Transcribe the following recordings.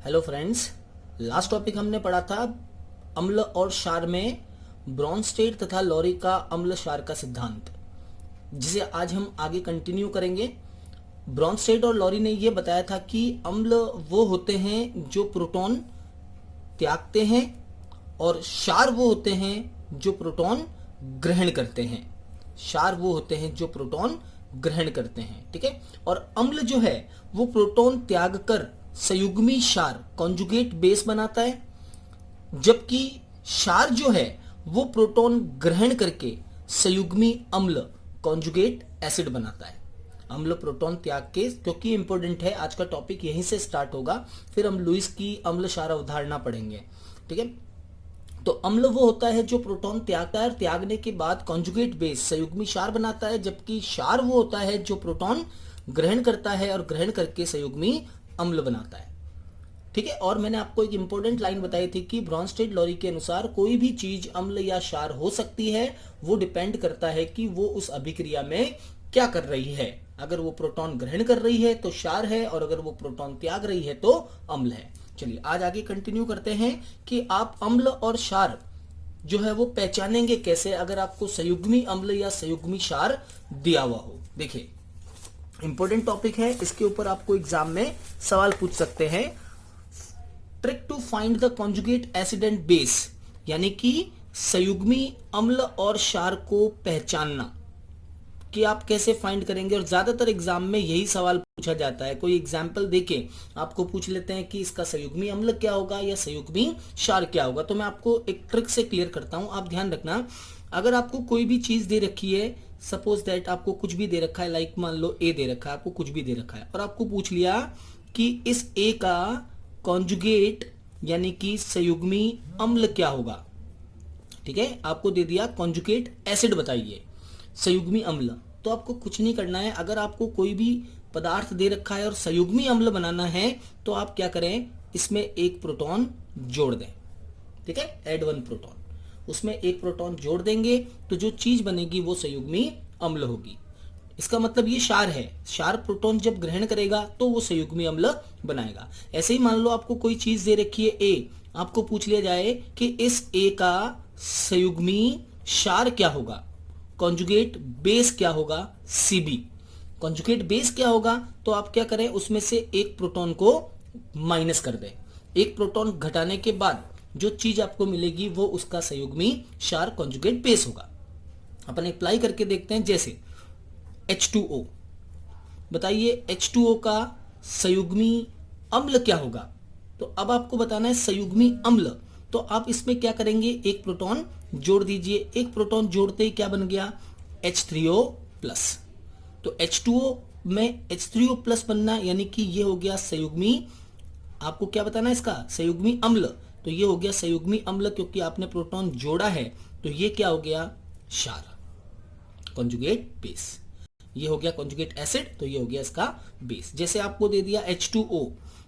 Hello friends, last topic हमने पढ़ा था अम्ल और क्षार में ब्रॉन्स्टेड तथा लॉरी का अम्ल क्षार का सिद्धांत, जिसे आज हम आगे कंटिन्यू करेंगे। ब्रॉन्स्टेड और लॉरी ने यह बताया था कि अम्ल वो होते हैं जो प्रोटॉन त्यागते हैं और क्षार वो होते हैं जो प्रोटॉन ग्रहण करते हैं। क्षार वो होते हैं जो प्रोटॉन ग्रहण करते हैं, ठीक है। और अम्ल जो है वो प्रोटॉन त्याग कर संयुग्मी क्षार कॉन्जुगेट बेस बनाता है, जबकि क्षार जो है वो प्रोटॉन ग्रहण करके संयुग्मी अम्ल कॉन्जुगेट एसिड बनाता है। अम्ल प्रोटॉन त्याग के, क्योंकि इंपॉर्टेंट है, आज का टॉपिक यहीं से स्टार्ट होगा, फिर हम लुईस की अम्ल क्षार अवधारणा पढ़ेंगे, ठीक है। तो अम्ल वो होता है जो प्रोटॉन त्यागता है और त्यागने के बाद कॉन्जुगेट बेस संयुग्मी क्षार बनाता है, जबकि क्षार वो होता है जो प्रोटॉन ग्रहण करता है और ग्रहण करके संयुग्मी अम्ल बनाता है, ठीक है। और मैंने आपको एक इंपॉर्टेंट लाइन बताई थी कि ब्रॉन्स्टेड लॉरी के अनुसार कोई भी चीज अम्ल या क्षार हो सकती है, वो डिपेंड करता है कि वो उस अभिक्रिया में क्या कर रही है। अगर वो प्रोटॉन ग्रहण कर रही है तो क्षार है, और अगर वो प्रोटॉन त्याग रही है तो अम्ल है। चलिए आज आगे कंटिन्यू करते हैं कि आप अम्ल और क्षार जो है वो पहचानेंगे कैसे अगर आपको संयुग्मी अम्ल या संयुग्मी क्षार दिया हुआ हो। देखिए, इंपॉर्टेंट टॉपिक है, इसके ऊपर आपको एग्जाम में सवाल पूछ सकते हैं। Trick to find the conjugate acid and base, यानी कि संयुग्मी अम्ल और क्षार को पहचानना कि आप कैसे फाइंड करेंगे। और ज्यादातर एग्जाम में यही सवाल पूछा जाता है। कोई एग्जाम्पल देके आपको पूछ लेते हैं कि इसका संयुग्मी अम्ल क्या होगा या संयुग्मी क्षार क्या होगा। तो मैं आपको एक ट्रिक से क्लियर करता हूं, आप ध्यान रखना। अगर आपको कोई भी चीज दे रखी है, सपोज दैट आपको कुछ भी दे रखा है, लाइक मान लो ए दे रखा है, आपको कुछ भी दे रखा है, और आपको पूछ लिया कि इस ए का कॉन्जुगेट यानी कि संयुग्मी अम्ल क्या होगा, ठीक है। आपको दे दिया कॉन्जुगेट एसिड बताइए, संयुग्मी अम्ल। तो आपको कुछ नहीं करना है। अगर आपको कोई भी पदार्थ दे रखा है और संयुग्मी अम्ल बनाना है तो आप क्या करें, इसमें एक प्रोटॉन जोड़ दें, ठीक है। ऐड वन प्रोटॉन, उसमें एक प्रोटॉन जोड़ देंगे तो जो चीज बनेगी वो संयुग्मी अम्ल होगी। इसका मतलब ये क्षार है, क्षार प्रोटॉन जब ग्रहण करेगा तो वो संयुग्मी अम्ल बनाएगा। ऐसे ही मान लो आपको कोई चीज दे रखी है ए, आपको पूछ लिया जाए कि इस ए का संयुग्मी क्षार क्या होगा, कॉन्जुगेट बेस क्या होगा, सीबी। कॉन्जुगेट बेस क्या होगा, तो आप क्या करें, उसमें से एक प्रोटॉन को माइनस कर दें। एक प्रोटॉन घटाने के बाद जो चीज आपको मिलेगी वो उसका संयुग्मी क्षार कॉन्जुगेट बेस होगा। अपन अप्लाई करके देखते हैं। जैसे H2O, बताइए H2O का संयुग्मी अम्ल क्या होगा। तो अब आपको बताना है संयुग्मी अम्ल, तो आप इसमें क्या करेंगे, एक प्रोटॉन जोड़ दीजिए। एक प्रोटॉन जोड़ते ही क्या बन गया, H3O प्लस। तो H2O में H3O प्लस बनना यानी कि ये हो गया संयुग्मी, आपको क्या बताना है इसका, संयुग्मी अम्ल। तो ये हो गया संयुग्मी अम्ल, क्योंकि आपने प्रोटॉन जोड़ा है। तो ये क्या हो गया, क्षार, कॉन्जुगेट बेस। ये हो गया कॉन्जुगेट एसिड, तो ये हो गया इसका बेस। जैसे आपको दे दिया H2O,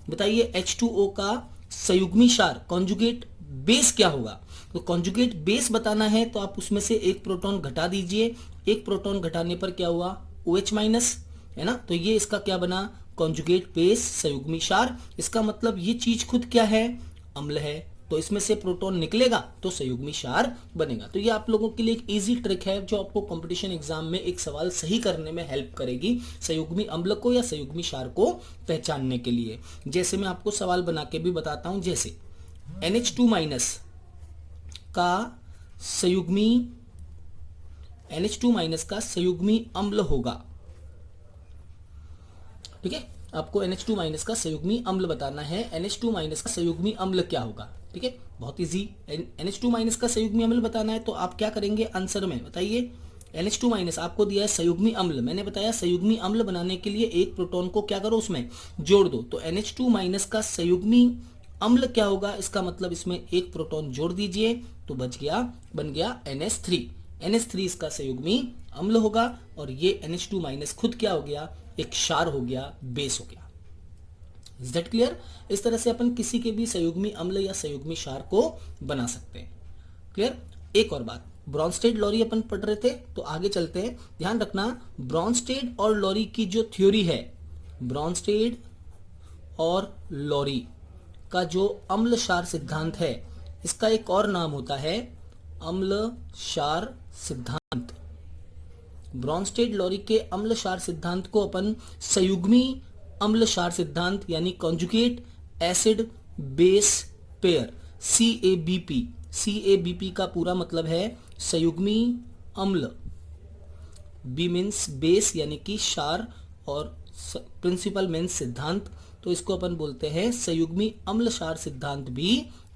बताइए H2O का संयुग्मी क्षार कॉन्जुगेट बेस क्या होगा। तो कॉन्जुगेट बेस बताना है तो आप उसमें से एक प्रोटॉन घटा दीजिए। एक प्रोटॉन घटाने पर क्या हुआ, OH माइनस, है ना। तो ये इसका क्या बना, कॉन्जुगेट बेस संयुग्मी क्षार। इसका मतलब ये चीज खुद क्या है, अम्ल है। तो इसमें से प्रोटॉन निकलेगा तो संयुग्मी क्षार बनेगा। तो ये आप लोगों के लिए एक इजी ट्रिक है जो आपको कंपटीशन एग्जाम में एक सवाल सही करने में हेल्प करेगी, संयुग्मी अम्ल को या संयुग्मी क्षार को पहचानने के लिए। जैसे मैं आपको सवाल बना के भी बताता हूं। जैसे NH2 माइनस का संयुग्मी, NH2 माइनस का संयुग्मी अम्ल होगा, ठीक है। आपको NH2 माइनस का संयुग्मी अम्ल बताना है। NH2 माइनस का संयुग्मी अम्ल क्या होगा, ठीक है, बहुत इजी। NH2 माइनस का संयुग्मी अम्ल बताना है तो आप क्या करेंगे, आंसर में बताइए। NH2 माइनस आपको दिया है संयुग्मी अम्ल, मैंने बताया संयुग्मी अम्ल बनाने के लिए एक प्रोटॉन को क्या करो, उसमें जोड़ दो। तो NH2 माइनस का संयुग्मी अम्ल क्या होगा, इसका मतलब इसमें एक प्रोटॉन जोड़ दीजिए तो बन गया NH3। NH3 इसका संयुग्मी अम्ल होगा, और ये NH2 माइनस खुद क्या हो गया, एक क्षार हो गया, बेस हो गया। Is that clear. इस तरह से अपन किसी के भी संयुग्मी अम्ल या संयुग्मी क्षार को बना सकते हैं। क्लियर। एक और बात, ब्रॉन्स्टेड लॉरी अपन पढ़ रहे थे, तो आगे चलते हैं। ध्यान रखना, ब्रॉन्स्टेड और लॉरी की जो थ्योरी है, ब्रॉन्स्टेड और लॉरी का जो अम्ल क्षार सिद्धांत है, इसका एक और नाम होता है अम्ल क्षार सिद्धांत। ब्रॉन्स्टेड लॉरी के अम्ल क्षार सिद्धांत को अपन संयुग्मी अम्ल क्षार सिद्धांत यानी conjugate acid base pair CABP, CABP का पूरा मतलब है संयुग्मी अम्ल, बी मीन्स बेस यानी कि क्षार और प्रिंसिपल मीन्स सिद्धांत, तो इसको अपन बोलते हैं संयुग्मी अम्ल क्षार सिद्धांत भी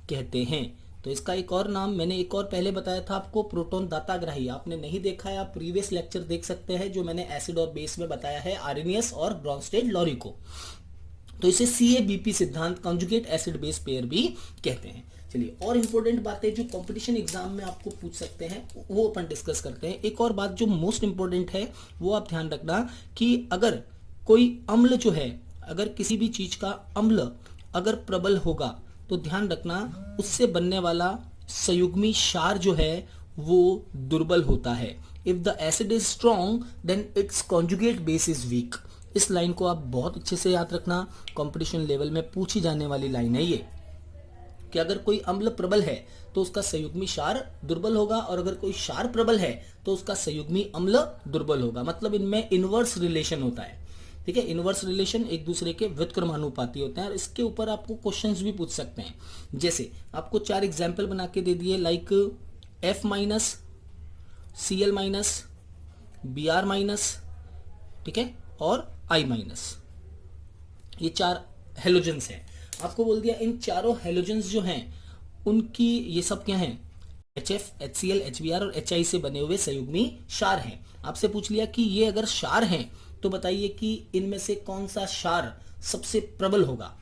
कहते हैं। तो इसका एक और नाम मैंने एक और पहले बताया था आपको, प्रोटॉन दाताग्राही। आपने नहीं देखा है, आप प्रीवियस लेक्चर देख सकते हैं जो मैंने एसिड और बेस में बताया है आर्रेनियस और ब्रॉन्स्टेड लॉरी को। तो इसे CABP सिद्धांत, कॉन्जुगेट एसिड बेस पेयर भी कहते हैं। चलिए, और इंपॉर्टेंट बातें जो कंपटीशन एग्जाम में आपको पूछ सकते हैं वो अपन डिस्कस करते हैं। एक और बात जो मोस्ट इंपॉर्टेंट है वो आप ध्यान रखना कि अगर कोई अम्ल जो है, अगर किसी भी चीज का अम्ल अगर प्रबल होगा तो ध्यान रखना उससे बनने वाला संयुग्मी क्षार जो है वो दुर्बल होता है। If the acid is strong then its conjugate base is weak. इस लाइन को आप बहुत अच्छे से याद रखना, कंपटीशन लेवल में पूछी जाने वाली लाइन है ये, कि अगर कोई अम्ल प्रबल है तो उसका संयुग्मी क्षार दुर्बल होगा, और अगर कोई क्षार प्रबल है तो उसका संयुग्मी अम्ल दुर्बल होगा। मतलब इनमें इनवर्स रिलेशन होता है, ठीक है। इनवर्स रिलेशन एक दूसरे के व्युत्क्रमानुपाती होते हैं, और इसके ऊपर आपको क्वेश्चंस भी पूछ सकते हैं। जैसे आपको 4 एग्जाम्पल बना के दे दिए, like F minus, Cl minus, Br minus, ठीक है, और I माइनस, ये 4 हेलोजेंस हैं। आपको बोल दिया इन चारों हेलोजेंस जो हैं उनकी ये सब क्या हैं, HF, HCl, HBr और HI से बने हुए संयुग्मी क्षार हैं। आपसे पूछ लिया कि ये अगर क्षार हैं तो बताइए कि इनमें से कौन सा क्षार सबसे प्रबल होगा,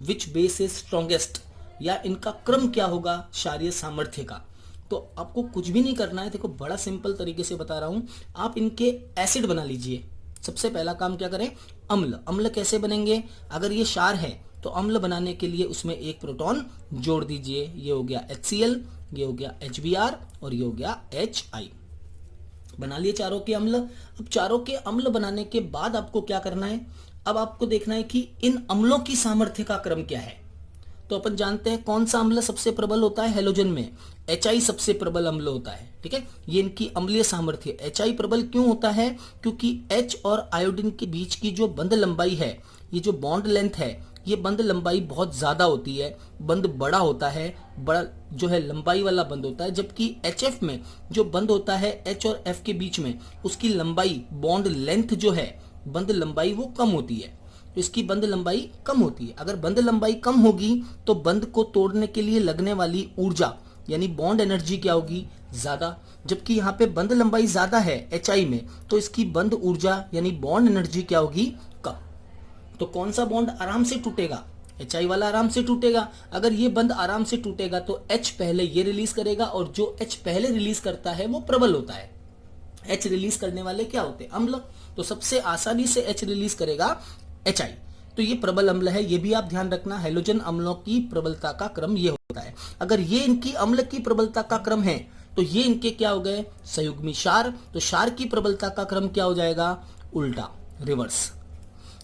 विच बेस इज स्ट्रॉन्गेस्ट, या इनका क्रम क्या होगा क्षारीय सामर्थ्य का। तो आपको कुछ भी नहीं करना है, देखो बड़ा सिंपल तरीके से बता रहा हूं, आप इनके एसिड बना लीजिए। सबसे पहला काम क्या करें, अम्ल। अम्ल कैसे बनेंगे, अगर ये क्षार है तो अम्ल बनाने के लिए उसमें एक प्रोटॉन जोड़ दीजिए, ये हो गया HCl, ये हो गया HBr और ये हो गया HI। बना लिए चारों के अम्ल। अब चारों के अम्ल बनाने के बाद आपको क्या करना है, अब आपको देखना है कि इन अम्लों की सामर्थ्य का क्रम क्या है। तो अपन जानते हैं कौन सा अम्ल सबसे प्रबल होता है हेलोजन में, HI सबसे प्रबल अम्ल होता है, ठीक है। ये इनकी अम्लीय सामर्थ्य। HI प्रबल क्यों होता है, क्योंकि H और आयोडीन के बीच की जो बंध लंबाई है, ये जो बॉन्ड लेंथ है, ये बंध लंबाई बहुत ज्यादा होती है, बंध बड़ा होता है, बड़ा जो है लंबाई वाला बंध होता है। जबकि HF में जो बंध होता है H और F के बीच में, उसकी लंबाई, बॉन्ड लेंथ जो है, बंध लंबाई वो कम होती है, तो इसकी बंध लंबाई कम होती है। अगर बंध लंबाई कम होगी तो बंध को तोड़ने के लिए लगने वाली ऊर्जा यानी बॉन्ड एनर्जी क्या होगी, ज्यादा। जबकि यहाँ पे बंध लंबाई ज्यादा है HI में, तो इसकी बंध ऊर्जा यानी बॉन्ड एनर्जी क्या होगी, कम। तो कौन सा बॉन्ड आराम से टूटेगा, HI वाला आराम से टूटेगा। अगर ये बंध आराम से टूटेगा तो H पहले ये रिलीज करेगा, और जो H पहले रिलीज करता है वो प्रबल होता है। H रिलीज करने वाले क्या होते हैं, अम्ल। तो सबसे आसानी से H रिलीज करेगा HI, तो ये प्रबल अम्ल है। ये भी आप ध्यान रखना, हेलोजन अम्लों की प्रबलता का क्रम ये होता है। अगर ये इनकी अम्ल की प्रबलता का क्रम है तो ये इनके क्या हो गए, संयुग्मी क्षार। तो क्षार की प्रबलता का क्रम क्या हो जाएगा, उल्टा, रिवर्स।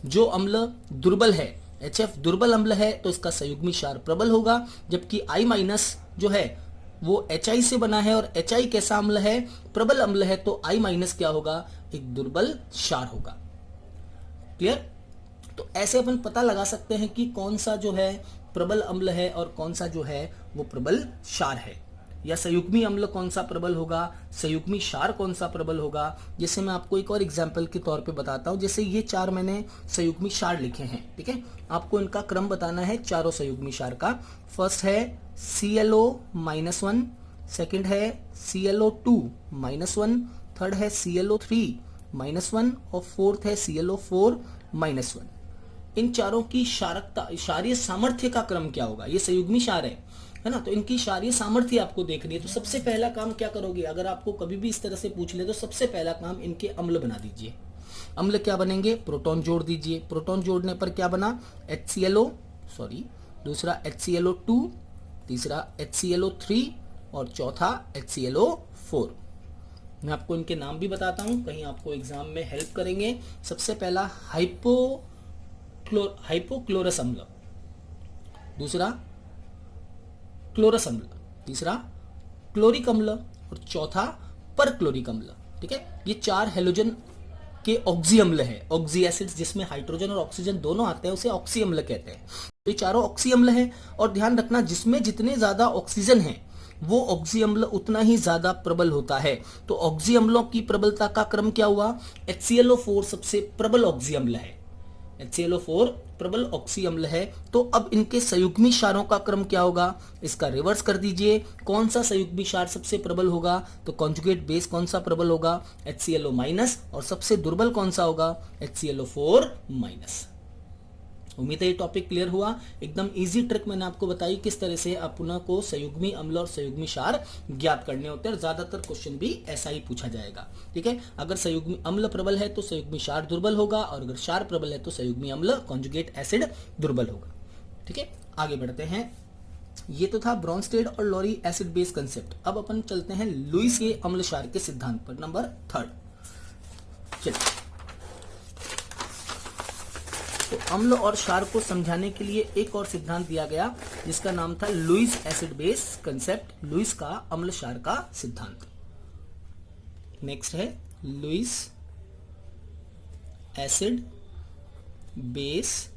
जो अम्ल दुर्बल है, HF दुर्बल अम्ल है, तो इसका संयुग्मी क्षार प्रबल होगा। जबकि I माइनस जो है वो HI से बना है, और HI कैसा अम्ल है, प्रबल अम्ल है, तो I माइनस क्या होगा, एक दुर्बल क्षार होगा। क्लियर। तो ऐसे अपन पता लगा सकते हैं कि कौन सा जो है प्रबल अम्ल है और कौन सा जो है वो प्रबल क्षार है, या संयुग्मी अम्ल कौन सा प्रबल होगा, संयुग्मी क्षार कौन सा प्रबल होगा। जैसे मैं आपको एक और एग्जांपल के तौर पे बताता हूं, जैसे ये 4 मैंने संयुग्मी क्षार लिखे हैं, ठीक है। आपको इनका क्रम बताना है चारों संयुग्मी क्षार का। फर्स्ट है ClO-1, सेकेंड है ClO2-1, थर्ड है ClO3-1 और फोर्थ है ClO4-1। इन चारों की क्षारकता, क्षारीय सामर्थ्य का क्रम क्या होगा, ये संयुग्मी क्षार है ना। तो इनकी क्षारीय सामर्थ्य आपको देखनी है। तो सबसे पहला काम क्या करोगे, अगर आपको कभी भी इस तरह से पूछ ले तो सबसे पहला काम इनके अम्ल बना दीजिए। अम्ल क्या बनेंगे, प्रोटॉन जोड़ दीजिए। प्रोटॉन जोड़ने पर क्या बना, दूसरा HClO2, तीसरा HClO3 और चौथा HClO4। मैं आपको इनके नाम भी बताता हूं, कहीं आपको एग्जाम में हेल्प करेंगे। सबसे पहला हाइपोक्लोरस अम्ल, दूसरा क्लोरस अम्ल, तीसरा क्लोरिक अम्ल और चौथा परक्लोरिक अम्ल। ठीक है, ये 4 हेलोजन के ऑक्सी अम्ल है। ऑक्सी एसिड्स जिसमें हाइड्रोजन और ऑक्सीजन दोनों आते हैं उसे ऑक्सी अम्ल कहते हैं। तो ये चारों ऑक्सी अम्ल है। और ध्यान रखना, जिसमें जितने ज्यादा ऑक्सीजन है वो ऑक्सी अम्ल उतना ही ज्यादा प्रबल होता है। तो ऑक्सी अम्लों की प्रबलता का क्रम क्या हुआ? HClO4 सबसे प्रबल ऑक्सी अम्ल है। HClO4 प्रबल ऑक्सी अम्ल है। तो अब इनके संयुग्मी क्षारों का क्रम क्या होगा? इसका रिवर्स कर दीजिए। कौन सा संयुग्मी क्षार सबसे प्रबल होगा? तो कॉन्जुगेट बेस कौन सा प्रबल होगा? HClO-। और सबसे दुर्बल कौन सा होगा? HClO4-। उम्मीद है ये टॉपिक क्लियर हुआ। एकदम इजी ट्रिक मैंने आपको बताई किस तरह से अपना को संयुग्मी अम्ल और संयुग्मी क्षार ज्ञात करने होते हैं। और ज्यादातर क्वेश्चन भी ऐसा ही पूछा जाएगा। ठीक है, अगर संयुग्मी अम्ल प्रबल है तो संयुग्मी क्षार दुर्बल होगा, और अगर क्षार प्रबल है तो संयुग्मी अम्ल कॉन्जुगेट एसिड दुर्बल होगा। ठीक है, आगे बढ़ते हैं। ये तो था ब्रॉन्स्टेड और लॉरी एसिड बेस कंसेप्ट। अब अपन चलते हैं लुईस के अम्ल क्षार के सिद्धांत पर, नंबर 3। चलिए, तो अम्ल और क्षार को समझाने के लिए एक और सिद्धांत दिया गया जिसका नाम था Lewis acid base concept, Lewis का अम्ल क्षार का सिद्धांत। नेक्स्ट है लुईस एसिड बेस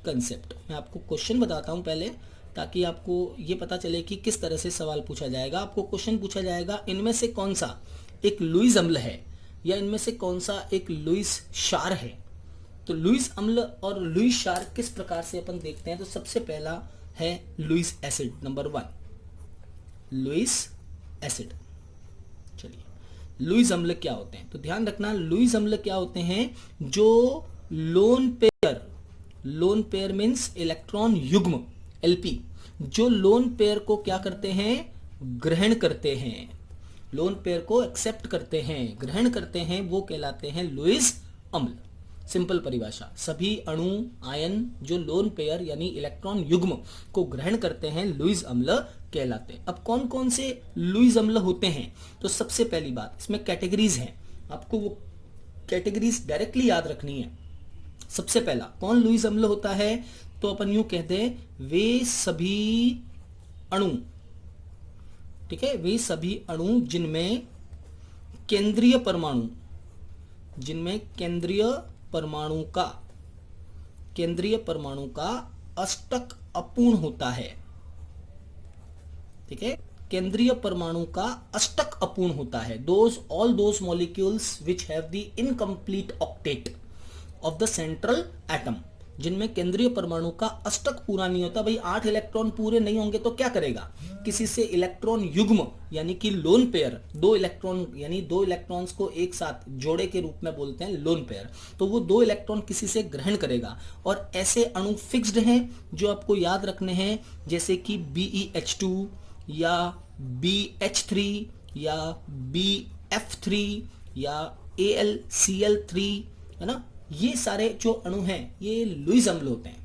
कंसेप्ट। मैं आपको क्वेश्चन बताता हूं पहले, ताकि आपको ये पता चले कि किस तरह से सवाल पूछा जाएगा। आपको क्वेश्चन पूछा जाएगा, इनमें से कौन सा एक लुईस अम्ल है या इनमें से कौन सा एक लुईस क्षार है। तो लुईस अम्ल और लुईस क्षार किस प्रकार से अपन देखते हैं। तो सबसे पहला है Lewis acid, number 1 Lewis acid. चलिए, लुईस अम्ल क्या होते हैं? तो ध्यान रखना, लुईस अम्ल क्या होते हैं? जो लोन पेयर मीन्स इलेक्ट्रॉन युग्म, LP, जो लोन पेयर को क्या करते हैं? ग्रहण करते हैं। लोन पेयर को एक्सेप्ट करते हैं, ग्रहण करते हैं, वो कहलाते हैं लुईस अम्ल। सिंपल परिभाषा, सभी अणु आयन जो लोन पेयर यानी इलेक्ट्रॉन युग्म को ग्रहण करते हैं लुईस अम्ल कहलाते हैं। अब कौन कौन से लुईस अम्ल होते हैं? तो सबसे पहली बात, इसमें कैटेगरीज हैं, आपको वो कैटेगरीज डायरेक्टली याद रखनी है। सबसे पहला कौन लुईस अम्ल होता है? तो अपन यूं कहते हैं, वे सभी अणु, ठीक है, वे सभी अणु जिनमें केंद्रीय परमाणु का अष्टक अपूर्ण होता है। ठीक है, केंद्रीय परमाणु का अष्टक अपूर्ण होता है। All those molecules which have the incomplete octet of the central atom, जिनमें केंद्रीय परमाणु का अष्टक पूरा नहीं होता। भाई 8 इलेक्ट्रॉन पूरे नहीं होंगे तो क्या करेगा? किसी से इलेक्ट्रॉन युग्म यानी कि लोन पेयर, 2 इलेक्ट्रॉन यानी 2 इलेक्ट्रॉन्स को एक साथ जोड़े के रूप में बोलते हैं लोन पेयर। तो वो 2 इलेक्ट्रॉन किसी से ग्रहण करेगा। और ऐसे अणु फिक्स्ड हैं जो आपको याद रखने हैं, जैसे कि BeH2 या BH3 या BF3 या AlCl3, है ना। ये सारे जो अणु हैं ये लुईस अम्ल होते हैं।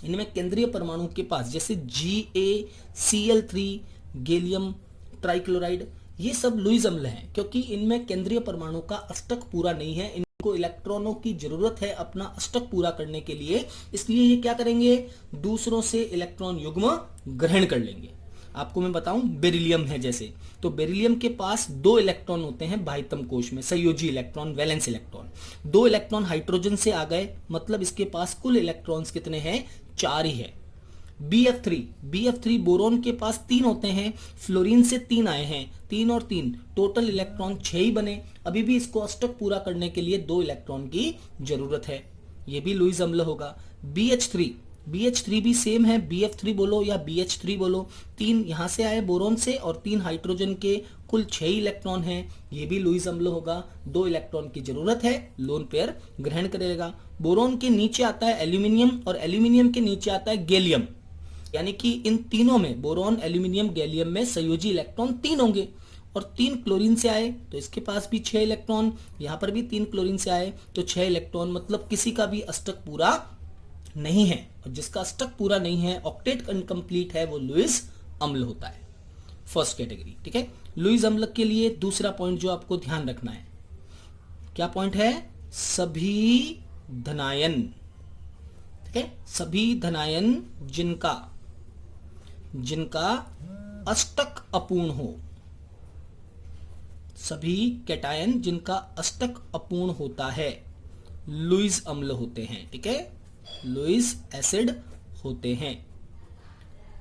इनमें केंद्रीय परमाणु के पास जैसे GaCl3, गैलियम ट्राइक्लोराइड, ये सब लुईस अम्ल हैं, क्योंकि इनमें केंद्रीय परमाणु का अष्टक पूरा नहीं है। इनको इलेक्ट्रॉनों की जरूरत है अपना अष्टक पूरा करने के लिए, इसलिए ये क्या करेंगे? दूसरों से इलेक्ट्रॉन युग्म ग्रहण कर लेंगे। आपको मैं बताऊं, बेरिलियम है जैसे, तो बेरिलियम के पास 2 इलेक्ट्रॉन होते हैं बाह्यतम कोश में, संयोजी electron, valence electron. 2 electron hydrogen से आ गए, मतलब इसके पास कुल इलेक्ट्रॉन्स कितने हैं? 4 ही है। BF3 बोरोन के पास 3 होते हैं, फ्लोरीन से 3 आए हैं, 3 और 3 टोटल इलेक्ट्रॉन 6 ही बने। अभी भी इसको अष्टक पूरा करने के लिए 2 इलेक्ट्रॉन की जरूरत है, ये भी लुईस अम्ल होगा। BH3 भी सेम है, BF3 बोलो या BH3 बोलो, 3 यहां से आए बोरोन से और 3 हाइड्रोजन के, कुल 6 इलेक्ट्रॉन हैं, ये भी लुईस अम्ल होगा। 2 इलेक्ट्रॉन की जरूरत है, लोन पेयर ग्रहण करेगा। बोरोन के नीचे आता है एल्यूमिनियम और एल्यूमिनियम के नीचे आता है गैलियम, यानी कि इन तीनों में, बोरोन, एल्यूमिनियम, गैलियम में संयोजी इलेक्ट्रॉन 3 होंगे। और 3 क्लोरीन से आए तो इसके पास भी 6 इलेक्ट्रॉन, यहां पर भी 3 क्लोरीन से आए तो 6 इलेक्ट्रॉन, मतलब किसी का भी अष्टक पूरा नहीं है। और जिसका अष्टक पूरा नहीं है, ऑक्टेट इनकम्प्लीट है, वो लुईस अम्ल होता है, फर्स्ट कैटेगरी। ठीक है, लुईस अम्ल के लिए दूसरा पॉइंट जो आपको ध्यान रखना है, क्या पॉइंट है? सभी धनायन। ठीक है, सभी धनायन जिनका जिनका अष्टक अपूर्ण हो, सभी कैटायन जिनका अष्टक अपूर्ण होता है लुईस अम्ल होते हैं। ठीक है, लुईस एसिड होते हैं।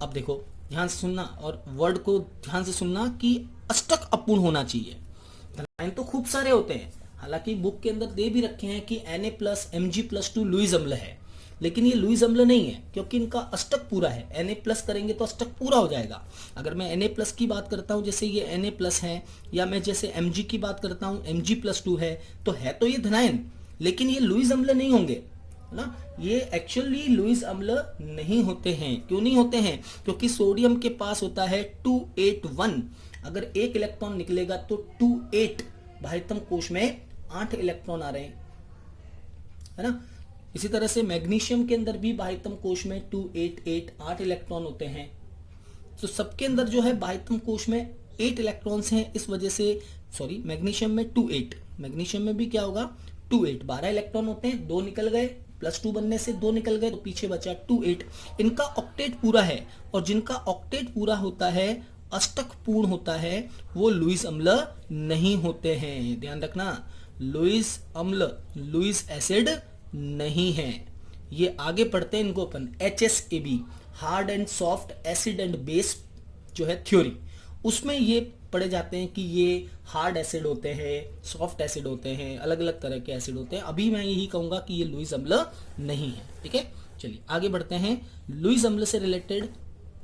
अब देखो ध्यान से सुनना और वर्ड को ध्यान से सुनना कि अष्टक अपूर्ण होना चाहिए। धनायन तो खूब सारे होते हैं, हालांकि बुक के अंदर दे भी रखे हैं कि Na+Mg+2 लुईस अम्ल है, लेकिन ये लुईस अम्ल नहीं है क्योंकि इनका अष्टक पूरा है। Na+ करेंगे तो अष्टक पूरा हो जाएगा। अगर मैं Na+ की बात करता हूं, जैसे ये Na+ है, या मैं जैसे Mg की बात करता हूं, Mg+2 है, तो ये धनायन, लेकिन ये लुईस अम्ल नहीं होंगे, है ना। ये एक्चुअली लुईस अम्ल नहीं होते हैं। क्यों नहीं होते हैं? क्योंकि सोडियम के पास होता है 281। अगर एक इलेक्ट्रॉन निकलेगा तो 28 बाह्यतम कोश में 8 इलेक्ट्रॉन आ रहे हैं, है ना। इसी तरह से मैग्नीशियम के अंदर भी बाह्यतम कोश में 288 8 इलेक्ट्रॉन होते हैं। तो सबके अंदर जो है बाह्यतम कोश में 8 इलेक्ट्रॉन्स हैं, इस वजह से मैग्नीशियम में 28, मैग्नीशियम में भी क्या होगा 28 12 इलेक्ट्रॉन होते हैं, 2 निकल गए, +2 बनने से 2 निकल गए, तो पीछे बचा 28। इनका ऑक्टेट पूरा है, और जिनका ऑक्टेट पूरा होता है, अष्टक पूर्ण होता है, वो लुईस अम्ल नहीं होते हैं। ध्यान रखना, लुईस अम्ल, लुईस एसिड नहीं है। ये आगे पढ़ते हैं इनको अपन HSAB, hard and soft acid and base जो है थ्योरी, उसमें ये पढ़े जाते हैं कि ये हार्ड एसिड होते हैं, सॉफ्ट एसिड होते हैं, अलग अलग तरह के एसिड होते हैं। अभी मैं यही कहूंगा कि ये लुईस अम्ल नहीं है। ठीक है, चलिए आगे बढ़ते हैं। लुईस अम्ल से रिलेटेड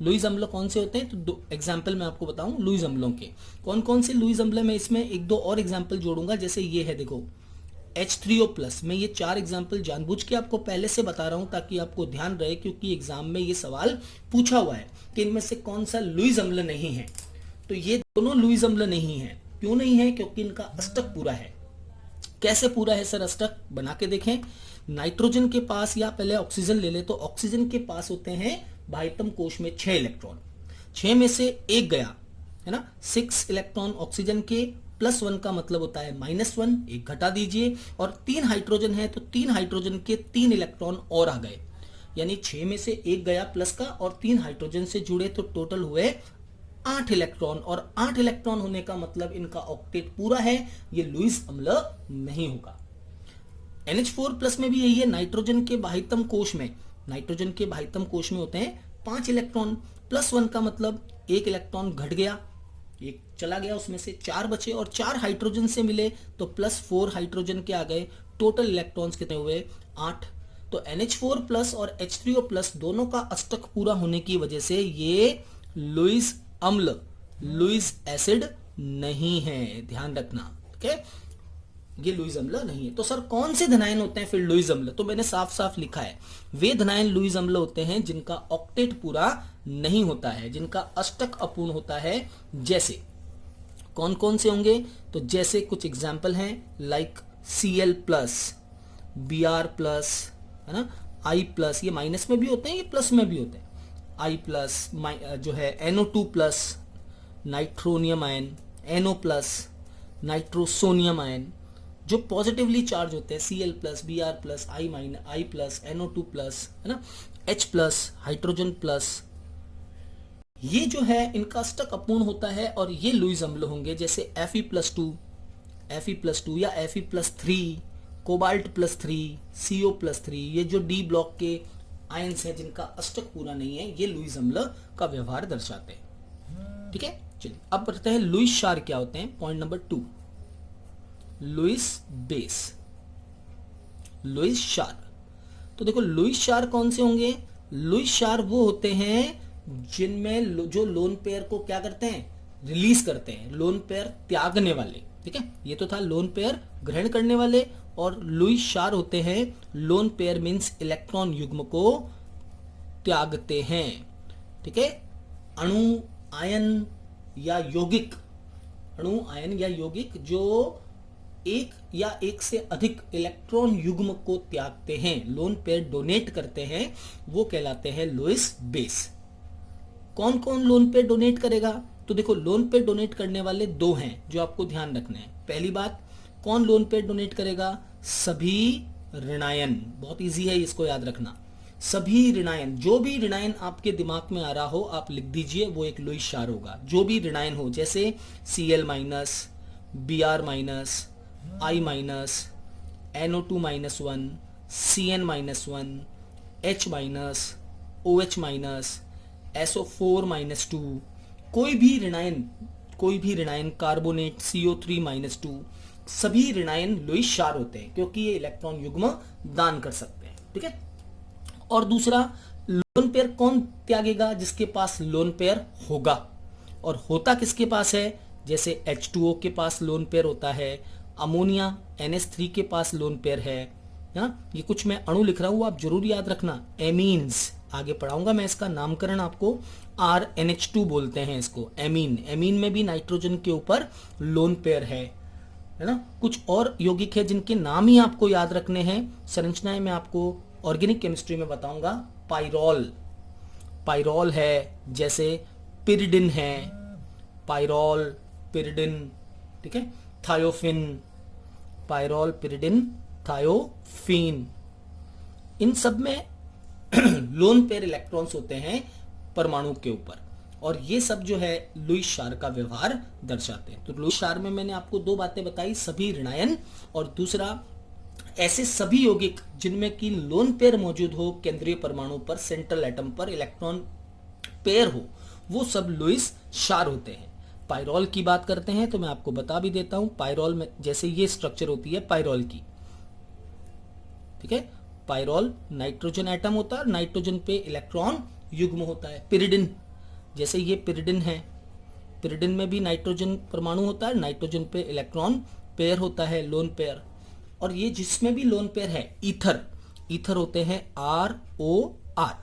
लुईस अम्ल कौन से होते हैं, तो 2 एग्जाम्पल मैं आपको बताऊं लुईस अम्लों के। कौन कौन से लुईस अम्ल में इसमें 1-2 और एग्जाम्पल जोड़ूंगा। जैसे ये है, देखो H3O+। मैं ये 4 एग्जाम्पल जानबूझ के आपको पहले से बता रहा हूं ताकि आपको ध्यान रहे, क्योंकि एग्जाम में ये सवाल पूछा हुआ है कि इनमें से कौन सा लुईस अम्ल नहीं है। तो ये दोनों लुईस अम्ल नहीं है। क्यों नहीं है? क्योंकि इनका अष्टक पूरा है। कैसे पूरा है सर अष्टक? बना के देखें। नाइट्रोजन के पास, या पहले ऑक्सीजन ले ले, तो ऑक्सीजन के पास होते हैं बाह्यतम कोश में 6 इलेक्ट्रॉन, 6 में से एक गया, है ना। 6 इलेक्ट्रॉन ऑक्सीजन के, +1 का मतलब होता है -1, एक घटा दीजिए, और 3 हाइड्रोजन है तो 3 हाइड्रोजन के 3 इलेक्ट्रॉन और आ गए, यानी 6 में से एक गया प्लस का, और 3 हाइड्रोजन से जुड़े, तो टोटल हुए 8 इलेक्ट्रॉन। और 8 इलेक्ट्रॉन होने का मतलब इनका ऑक्टेट पूरा है, ये लुईस अम्ल नहीं होगा। NH4+ में भी यही है। नाइट्रोजन के बाह्यतम कोश में, नाइट्रोजन के बाह्यतम कोश में होते हैं 5 इलेक्ट्रॉन, +1 का मतलब एक इलेक्ट्रॉन घट गया, एक चला गया, उसमें से 4 बचे, और 4 हाइड्रोजन से मिले तो +4 हाइड्रोजन के आ गए। टोटल इलेक्ट्रॉन्स कितने हुए? 8। तो NH4+ और H3O+ दोनों का अष्टक पूरा होने की वजह से ये लुईस अम्ल, लुईस एसिड नहीं है। ध्यान रखना, ठीक है, ये लुईस अम्ल नहीं है। तो सर कौन से धनायन होते हैं फिर लुईस अम्ल? तो मैंने साफ साफ लिखा है, वे धनायन लुईस अम्ल होते हैं जिनका ऑक्टेट पूरा नहीं होता है, जिनका अष्टक अपूर्ण होता है। जैसे कौन कौन से होंगे? तो जैसे कुछ एग्जाम्पल हैं, लाइक Cl+, Br+, है ना, I+, ये माइनस में भी होते हैं, ये प्लस में भी होते हैं। I+, जो है NO2+, nitronium ion, NO+, nitrosonium ion, जो पॉजिटिवली चार्ज होते हैं, Cl+, Br+, I+, NO2+, है ना, H+, हाइड्रोजन प्लस, ये जो है इनका अष्टक अपूर्ण होता है और ये लुईस अम्ल होंगे। जैसे Fe+2, Fe+2 या Fe+3, कोबाल्ट+3, CO+3, ये जो D ब्लॉक के आयंस हैं जिनका अष्टक पूरा नहीं है, ये लुईस अम्ल का व्यवहार दर्शाते हैं। ठीक है, चलिए अब बढ़ते हैं लुईस क्षार क्या होते हैं। Point number 2, Lewis base, Lewis क्षार। तो देखो लुईस क्षार कौन से होंगे? लुईस क्षार वो होते हैं जिनमें जो लोन पेयर को क्या करते हैं? रिलीज करते हैं, लोन पेयर त्यागने वाले। ठीक है, ये तो था लोन पेयर ग्रहण करने वाले, और लुईस क्षार होते हैं लोन पेयर मीन्स इलेक्ट्रॉन युग्म को त्यागते हैं। ठीक है, अणु, आयन या यौगिक, अणु, आयन या यौगिक जो एक या एक से अधिक इलेक्ट्रॉन युग्म को त्यागते हैं, लोन पेयर डोनेट करते हैं, वो कहलाते हैं लुईस बेस। कौन कौन लोन पेयर डोनेट करेगा? तो देखो लोन पेयर डोनेट करने वाले 2 हैं जो आपको ध्यान रखने हैं। पहली बात, कौन लोन पेयर डोनेट करेगा? सभी ऋणायन। बहुत इजी है, इसको याद रखना। सभी ऋणायन, जो भी ऋणायन आपके दिमाग में आ रहा हो आप लिख दीजिए, वो एक लुईस क्षार होगा। जो भी ऋणायन हो, जैसे Cl minus, Br minus, I minus, NO2 minus 1, Cn minus 1, H minus, OH minus, SO4 minus 2, कोई भी ऋणायन कार्बोनेट CO3 माइनस 2, सभी ऋणायन लुईस क्षार होते हैं क्योंकि ये इलेक्ट्रॉन युग्म दान कर सकते हैं। ठीक है। और दूसरा, लोन पेयर कौन त्यागेगा? जिसके पास लोन पेयर होगा। और होता किसके पास है? जैसे H2O के पास लोन पेयर होता है, अमोनिया NH3 के पास लोन पेयर है। ये कुछ मैं अणु लिख रहा हूं, आप जरूर याद रखना। एमीन्स, आगे पढ़ाऊंगा मैं इसका नामकरण आपको। RNH2 बोलते हैं इसको, एमीन। एमीन में भी नाइट्रोजन के ऊपर लोन पेयर है ना। कुछ और यौगिक है जिनके नाम ही आपको याद रखने हैं, संरचनाएं मैं आपको ऑर्गेनिक केमिस्ट्री में बताऊंगा। पाइरोल है, जैसे पिरिडिन है, पाइरोल, पिरिडिन। ठीक है। थायोफिन, पाइरोल, पिरिडिन, थायोफिन, इन सब में लोन पेयर इलेक्ट्रॉन्स होते हैं परमाणु के ऊपर, और ये सब जो है लुईस क्षार का व्यवहार दर्शाते हैं। तो लुईस क्षार में मैंने आपको दो बातें बताई, सभी ऋणायन, और दूसरा ऐसे सभी यौगिक जिनमें की लोन पेयर मौजूद हो, केंद्रीय परमाणु पर, सेंट्रल एटम पर इलेक्ट्रॉन पेयर हो, वो सब लुईस क्षार होते हैं। पाइरोल की बात करते हैं तो मैं आपको बता भी देता हूं। पाइरोल में जैसे ये स्ट्रक्चर होती है पाइरोल की, ठीक है। पाइरोल नाइट्रोजन एटम होता है, नाइट्रोजन पे इलेक्ट्रॉन युग्म होता है। पिरिडिन, जैसे ये पिरिडिन है, पिरिडिन में भी नाइट्रोजन परमाणु होता है, नाइट्रोजन पे इलेक्ट्रॉन पेयर होता है, लोन पेयर। और ये जिसमें भी लोन पेयर है, ईथर होते हैं ROR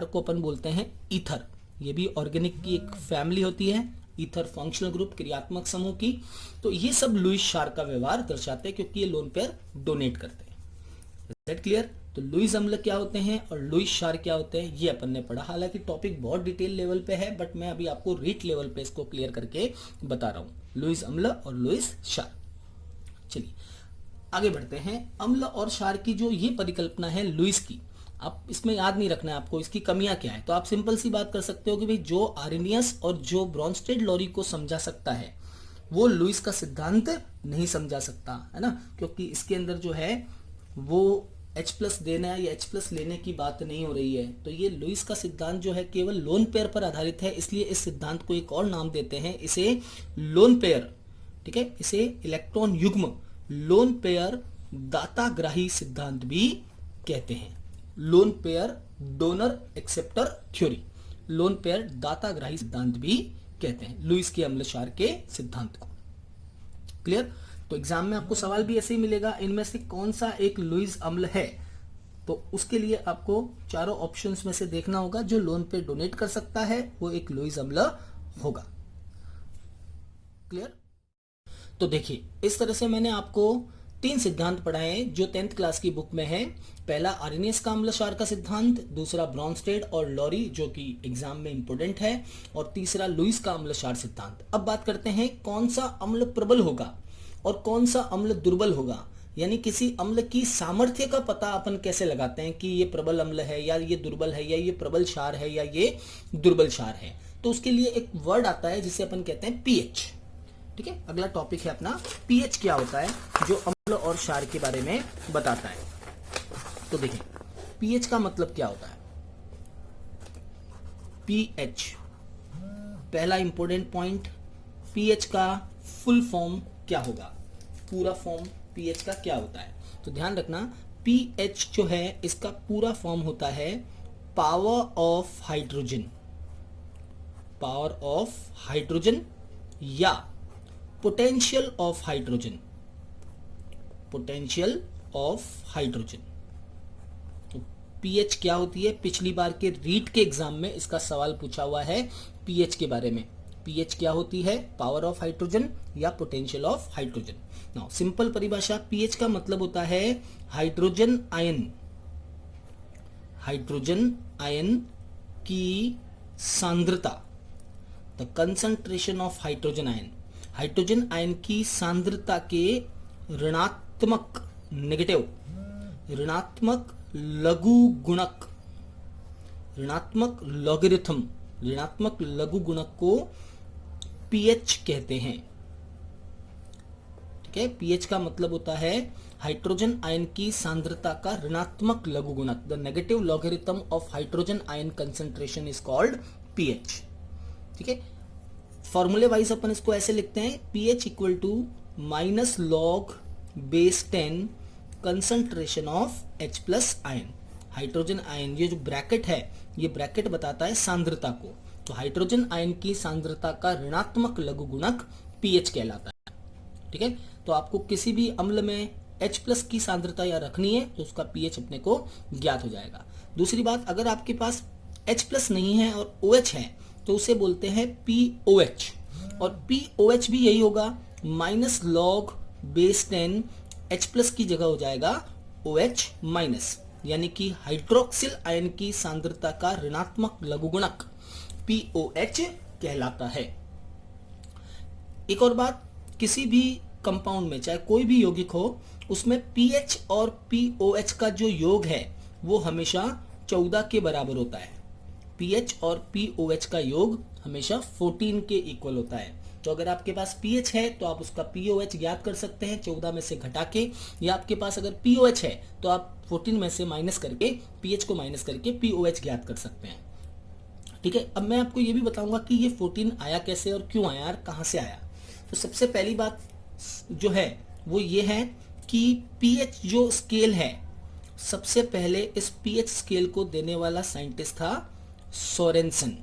को अपन बोलते हैं ईथर। ये भी ऑर्गेनिक की एक फैमिली होती है, ईथर फंक्शनल ग्रुप, क्रियात्मक समूह की। तो ये सब लुईस क्षार का व्यवहार दर्शाते हैं क्योंकि ये लोन पेयर डोनेट करते हैं। That clear? तो लुईस अम्ल क्या होते हैं और लुईस क्षार क्या होते हैं ये अपन ने पढ़ा। हालांकि टॉपिक बहुत डिटेल लेवल पे है, बट मैं अभी आपको रीट लेवल पे इसको क्लियर करके बता रहा हूं, लुईस अम्ल और लुईस क्षार। चलिए आगे बढ़ते हैं। अम्ल और क्षार की जो ये परिकल्पना है लुईस की, आप इसमें याद नहीं रखना है आपको इसकी कमियां क्या है। तो आप सिंपल सी बात कर सकते हो कि भाई जो आर्नियस और जो ब्रॉन्स्टेड लॉरी को समझा सकता है वो लुईस का सिद्धांत नहीं समझा सकता, है ना। क्योंकि इसके अंदर जो है वो H+ देना या H+ लेने की बात नहीं हो रही है। तो ये लुईस का सिद्धांत जो है केवल लोन पेयर पर आधारित है, इसलिए इस सिद्धांत को एक और नाम देते हैं, इसे लोन पेयर, ठीक है, इसे इलेक्ट्रॉन युग्म लोन पेयर दाताग्राही सिद्धांत भी कहते हैं। Lone pair donor acceptor theory, lone pair दाताग्राही सिद्धांत भी कहते हैं लुईस के अम्ल क्षार के सिद्धांत को। क्लियर? तो एग्जाम में आपको सवाल भी ऐसे ही मिलेगा, इनमें से कौन सा एक लुईस अम्ल है। तो उसके लिए आपको चारों ऑप्शंस में से देखना होगा, जो लोन पे डोनेट कर सकता है वो एक लुईस अम्ल होगा। क्लियर? तो देखिए इस तरह से मैंने आपको 3 सिद्धांत पढ़ाए जो 10th क्लास की बुक में है। पहला आर्नियस का अम्ल क्षार का सिद्धांत, दूसरा ब्रॉन्स्टेड और लॉरी जो कि एग्जाम में इंपोर्टेंट है, और तीसरा लुईस का अम्ल क्षार सिद्धांत। अब बात करते हैं कौन सा अम्ल प्रबल होगा और कौन सा अम्ल दुर्बल होगा, यानी किसी अम्ल की सामर्थ्य का पता अपन कैसे लगाते हैं कि ये प्रबल अम्ल है या ये दुर्बल है, या ये प्रबल क्षार है या ये दुर्बल क्षार है। तो उसके लिए एक वर्ड आता है जिसे अपन कहते हैं पीएच। ठीक है, अगला टॉपिक है अपना पीएच क्या होता है, जो अम्ल और क्षार के बारे में बताता है। तो देखिए पीएच का मतलब क्या होता है। पीएच, पहला इंपॉर्टेंट पॉइंट, पीएच का फुल फॉर्म क्या होगा, पूरा फॉर्म पीएच का क्या होता है। तो ध्यान रखना पीएच जो है इसका पूरा फॉर्म होता है power of hydrogen, power of hydrogen या potential of hydrogen, potential of hydrogen. तो पीएच क्या होती है, पिछली बार के रीट के एग्जाम में इसका सवाल पूछा हुआ है पीएच के बारे में। पीएच क्या होती है, पावर ऑफ हाइड्रोजन या potential of hydrogen. Now simple परिभाषा, पीएच का मतलब होता है हाइड्रोजन आयन, हाइड्रोजन आयन की सांद्रता, the concentration of hydrogen ion, hydrogen ion की सांद्रता के ऋणात्मक, नेगेटिव, ऋणात्मक लघु गुणक, ऋणात्मक लॉगरिथम, ऋणात्मक लघु गुणक को पीएच कहते हैं। ठीक है, पीएच का मतलब होता है हाइड्रोजन आयन की सांद्रता का ऋणात्मक लघु गुणक। The negative logarithm of hydrogen ion concentration is called pH. ठीक है, फॉर्मूले वाइज अपन इसको ऐसे लिखते हैं, pH equal to minus log base 10 concentration of H plus ion. Hydrogen ion, ये जो ब्रैकेट है, ये ब्रैकेट बताता है सांद्रता को, तो हाइड्रोजन आयन की सांद्रता का ऋणात्मक लघु गुणक पीएच कहलाता है। ठीक है, तो आपको किसी भी अम्ल में H प्लस की सांद्रता या रखनी है तो उसका पीएच अपने को ज्ञात हो जाएगा। दूसरी बात, अगर आपके पास H प्लस नहीं है और OH है तो उसे बोलते हैं POH, और POH भी यही होगा, minus log base 10 H plus की जगह हो जाएगा OH माइनस, यानी कि हाइड्रोक्सिल आयन की सांद्रता का ऋणात्मक लघु गुणक POH कहलाता है। एक और बात, किसी भी कंपाउंड में चाहे कोई भी यौगिक हो, उसमें pH और POH का जो योग है वो हमेशा 14 के बराबर होता है। pH और POH का योग हमेशा 14 के इक्वल होता है। तो अगर आपके पास pH है तो आप उसका POH ज्ञात कर सकते हैं 14 में से घटा के, या आपके पास अगर POH है तो आप 14 में से माइनस करके, pH को माइनस करके POH ज्ञात कर सकते हैं। ठीक है, अब मैं आपको ये भी बताऊंगा कि ये 14 आया कैसे और क्यों आया और कहां से आया। तो सबसे पहली बात जो है वो ये है कि pH जो स्केल है, सबसे पहले इस pH स्केल को देने वाला साइंटिस्ट था सोरेनसन।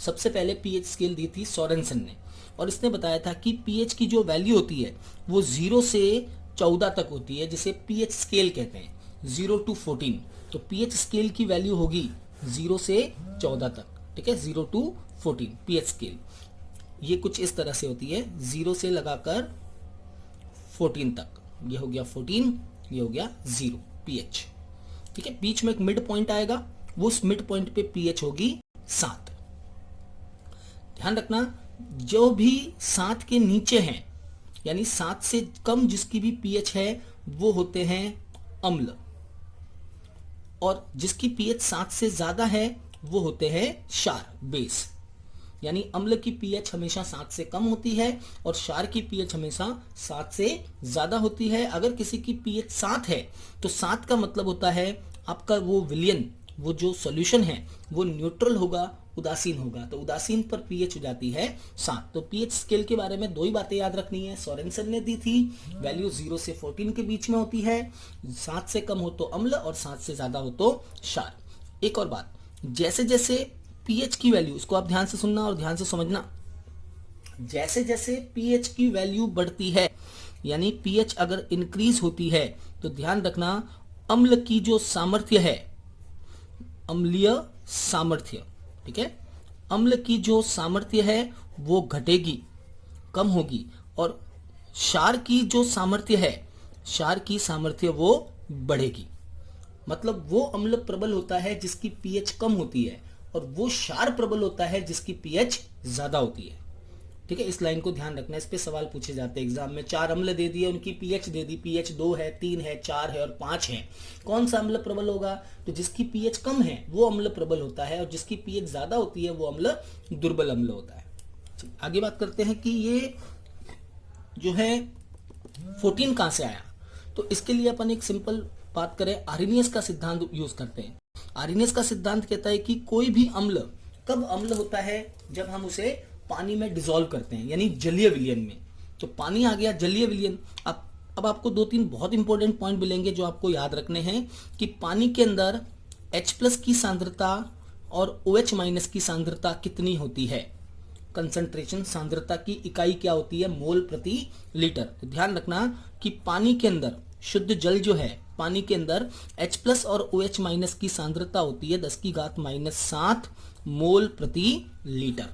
सबसे पहले pH स्केल दी थी सोरेनसन ने, और इसने बताया था कि pH की जो वैल्यू होती है वो 0 से 14 तक होती है, जिसे pH स्केल कहते हैं, 0 to 14। तो pH स्केल की वैल्यू होगी 0 से 14 तक। ठीक है, 0 to 14 pH स्केल, ये कुछ इस तरह से होती है, 0 से लगाकर 14 तक। ये हो गया 14, ये हो गया 0 pH। ठीक है, बीच में एक मिड पॉइंट आएगा, वो उस मिड पॉइंट पे pH होगी 7। ध्यान रखना, जो भी 7 के नीचे हैं, यानी 7 से कम जिसकी भी pH है वो होते हैं अम्ल, और जिसकी pH 7 से ज्यादा है वो होते हैं क्षार, बेस। यानी अम्ल की pH हमेशा 7 से कम होती है और क्षार की pH हमेशा 7 से ज्यादा होती है। अगर किसी की pH 7 है तो 7 का मतलब होता है आपका वो विलयन, वो जो सॉल्यूशन है वो न्यूट्रल होगा, उदासीन होगा, तो उदासीन पर pH हो जाती है 7। तो pH स्केल के बारे में 2 ही बातें याद रखनी है, सोरेनसन ने दी थी, वैल्यू 0 से 14 के बीच में होती है, 7 से कम हो तो अम्ल और 7 से ज्यादा हो तो क्षार। एक और बात, जैसे जैसे pH की वैल्यू, इसको आप ध्यान से सुनना और ध्यान से समझना, जैसे जैसे pH की वैल्यू बढ़ती है, यानी pH अगर इंक्रीज होती है, तो ध्यान रखना अम्ल की जो सामर्थ्य है, अम्लीय सामर्थ्य, ठीक है, अम्ल की जो सामर्थ्य है वो घटेगी, कम होगी, और क्षार की जो सामर्थ्य है, क्षार की सामर्थ्य वो बढ़ेगी। मतलब वो अम्ल प्रबल होता है जिसकी pH कम होती है, और वो क्षार प्रबल होता है जिसकी pH ज्यादा होती है। ठीक है, इस लाइन को ध्यान रखना, इस पे सवाल पूछे जाते हैं एग्जाम में। 4 अम्ल दे दिए, उनकी pH दे दी, pH 2 है, 3 है, 4 है और 5 है, कौन सा अम्ल प्रबल होगा? तो जिसकी pH कम है वो अम्ल प्रबल होता है, और जिसकी pH ज्यादा होती है वो अम्ल दुर्बल अम्ल होता है। आगे बात करते हैं कि ये जो है 14 कहां से आया। तो इसके लिए अपन एक सिंपल बात करें, आर्हेनियस का सिद्धांत यूज करते हैं। आर्हेनियस का सिद्धांत कहता है कि कोई भी अम्ल कब अम्ल होता है, जब हम उसे पानी में डिसॉल्व करते हैं, यानी जलीय विलयन में। तो पानी आ गया जलीय विलयन। अब आपको 2-3 बहुत इंपॉर्टेंट पॉइंट मिलेंगे जो आपको याद रखने हैं कि पानी के अंदर H+ की सांद्रता और OH- की सांद्रता कितनी होती है। कंसंट्रेशन, सांद्रता की इकाई क्या होती है, मोल प्रति लीटर। तो ध्यान रखना कि पानी के अंदर, शुद्ध जल जो है, पानी के अंदर H+ और OH- की सांद्रता होती है 10⁻⁷ मोल प्रति लीटर,